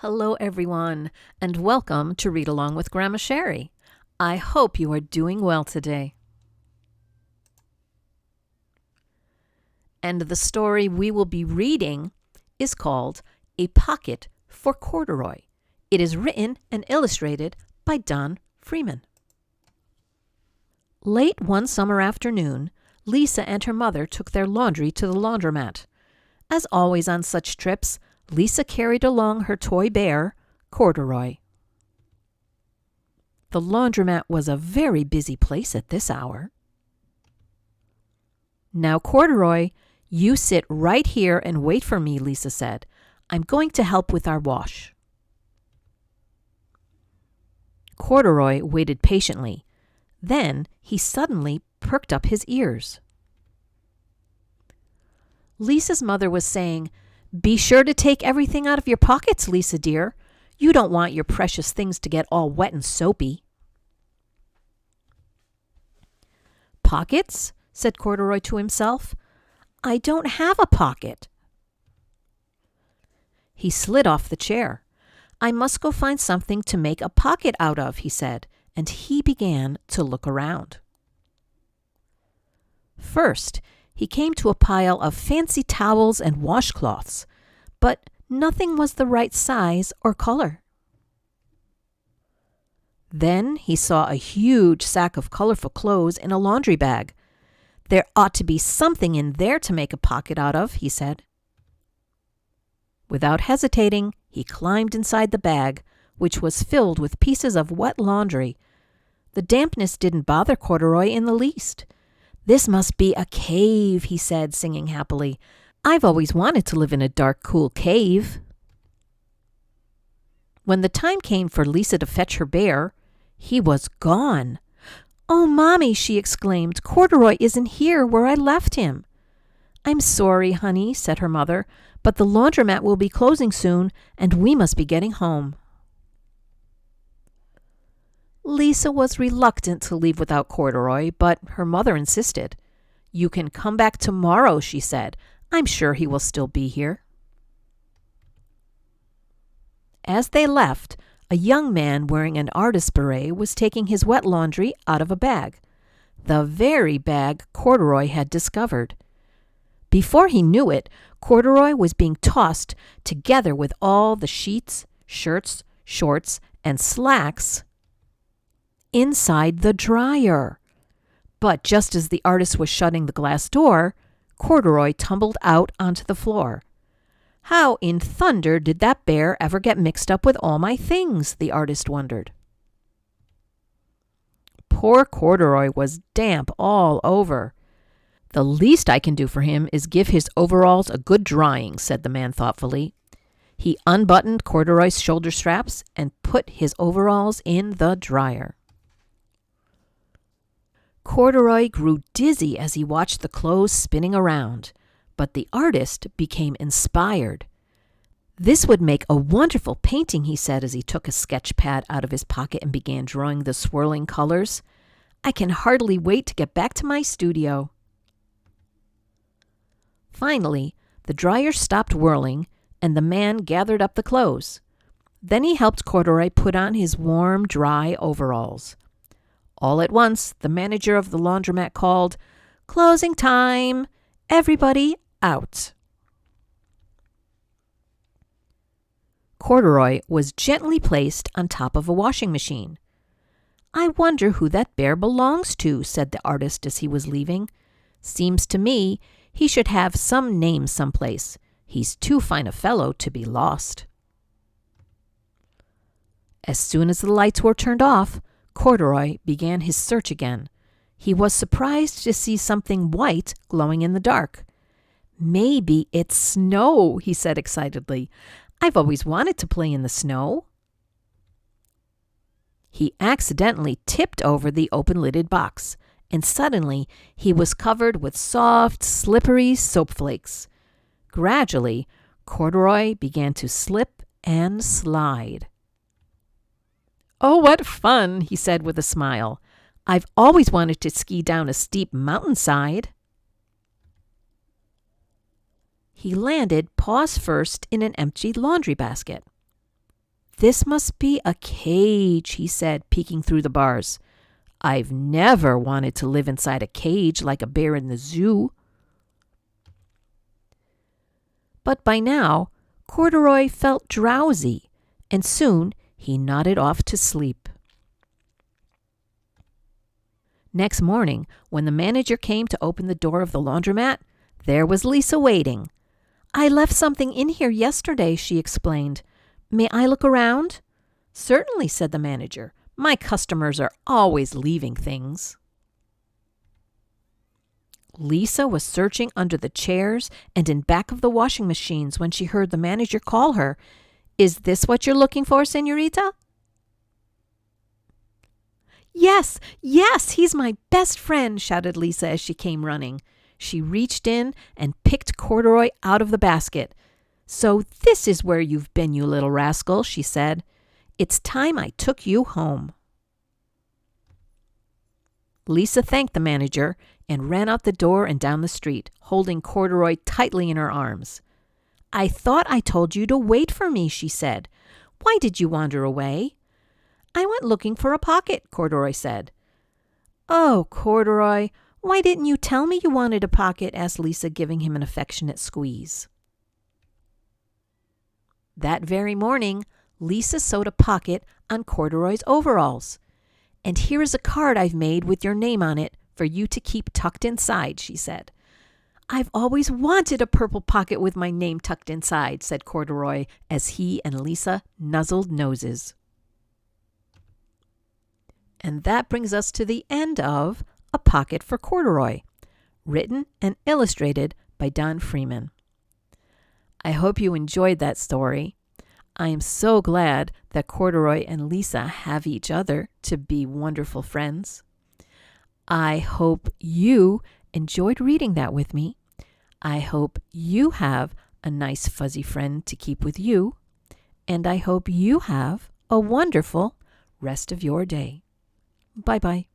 Hello, everyone, and welcome to Read Along with Grandma Sherry. I hope you are doing well today. And the story we will be reading is called A Pocket for Corduroy. It is written and illustrated by Don Freeman. Late one summer afternoon, Lisa and her mother took their laundry to the laundromat. As always on such trips, Lisa carried along her toy bear, Corduroy. The laundromat was a very busy place at this hour. "Now, Corduroy, you sit right here and wait for me," Lisa said. "I'm going to help with our wash." Corduroy waited patiently. Then he suddenly perked up his ears. Lisa's mother was saying, "Be sure to take everything out of your pockets, Lisa dear. You don't want your precious things to get all wet and soapy." "Pockets?" said Corduroy to himself. "I don't have a pocket." He slid off the chair. "I must go find something to make a pocket out of," he said, and he began to look around. First, he came to a pile of fancy towels and washcloths, but nothing was the right size or color. Then he saw a huge sack of colorful clothes in a laundry bag. "There ought to be something in there to make a pocket out of," he said. Without hesitating, he climbed inside the bag, which was filled with pieces of wet laundry. The dampness didn't bother Corduroy in the least. "This must be a cave," he said, singing happily. "I've always wanted to live in a dark, cool cave." When the time came for Lisa to fetch her bear, he was gone. "Oh, Mommy," she exclaimed, "Corduroy isn't here where I left him." "I'm sorry, honey," said her mother, "but the laundromat will be closing soon, and we must be getting home." Lisa was reluctant to leave without Corduroy, but her mother insisted. "You can come back tomorrow," she said. "I'm sure he will still be here." As they left, a young man wearing an artist's beret was taking his wet laundry out of a bag, the very bag Corduroy had discovered. Before he knew it, Corduroy was being tossed together with all the sheets, shirts, shorts, and slacks inside the dryer. But just as the artist was shutting the glass door, Corduroy tumbled out onto the floor. "How in thunder did that bear ever get mixed up with all my things?" the artist wondered. Poor Corduroy was damp all over. "The least I can do for him is give his overalls a good drying," said the man thoughtfully. He unbuttoned Corduroy's shoulder straps and put his overalls in the dryer. Corduroy grew dizzy as he watched the clothes spinning around, but the artist became inspired. "This would make a wonderful painting," he said as he took a sketch pad out of his pocket and began drawing the swirling colors. "I can hardly wait to get back to my studio." Finally, the dryer stopped whirling, and the man gathered up the clothes. Then he helped Corduroy put on his warm, dry overalls. All at once, the manager of the laundromat called, "Closing time! Everybody out!" Corduroy was gently placed on top of a washing machine. "I wonder who that bear belongs to," said the artist as he was leaving. "Seems to me he should have some name someplace. He's too fine a fellow to be lost." As soon as the lights were turned off, Corduroy began his search again. He was surprised to see something white glowing in the dark. "Maybe it's snow," he said excitedly. "I've always wanted to play in the snow." He accidentally tipped over the open-lidded box, and suddenly he was covered with soft, slippery soap flakes. Gradually, Corduroy began to slip and slide. "Oh, what fun," he said with a smile. "I've always wanted to ski down a steep mountainside." He landed paws first in an empty laundry basket. "This must be a cage," he said, peeking through the bars. "I've never wanted to live inside a cage like a bear in the zoo." But by now, Corduroy felt drowsy, and soon he nodded off to sleep. Next morning, when the manager came to open the door of the laundromat, there was Lisa waiting. "I left something in here yesterday," she explained. "May I look around?" "Certainly," said the manager. "My customers are always leaving things." Lisa was searching under the chairs and in back of the washing machines when she heard the manager call her. "Is this what you're looking for, señorita?" "Yes, yes, he's my best friend," shouted Lisa as she came running. She reached in and picked Corduroy out of the basket. "So this is where you've been, you little rascal," she said. "It's time I took you home." Lisa thanked the manager and ran out the door and down the street, holding Corduroy tightly in her arms. "I thought I told you to wait for me," she said. "Why did you wander away?" "I went looking for a pocket," Corduroy said. "Oh, Corduroy, why didn't you tell me you wanted a pocket?" asked Lisa, giving him an affectionate squeeze. That very morning, Lisa sewed a pocket on Corduroy's overalls. "And here is a card I've made with your name on it for you to keep tucked inside," she said. "I've always wanted a purple pocket with my name tucked inside," said Corduroy as he and Lisa nuzzled noses. And that brings us to the end of A Pocket for Corduroy, written and illustrated by Don Freeman. I hope you enjoyed that story. I am so glad that Corduroy and Lisa have each other to be wonderful friends. I hope you enjoyed reading that with me. I hope you have a nice fuzzy friend to keep with you. And I hope you have a wonderful rest of your day. Bye-bye.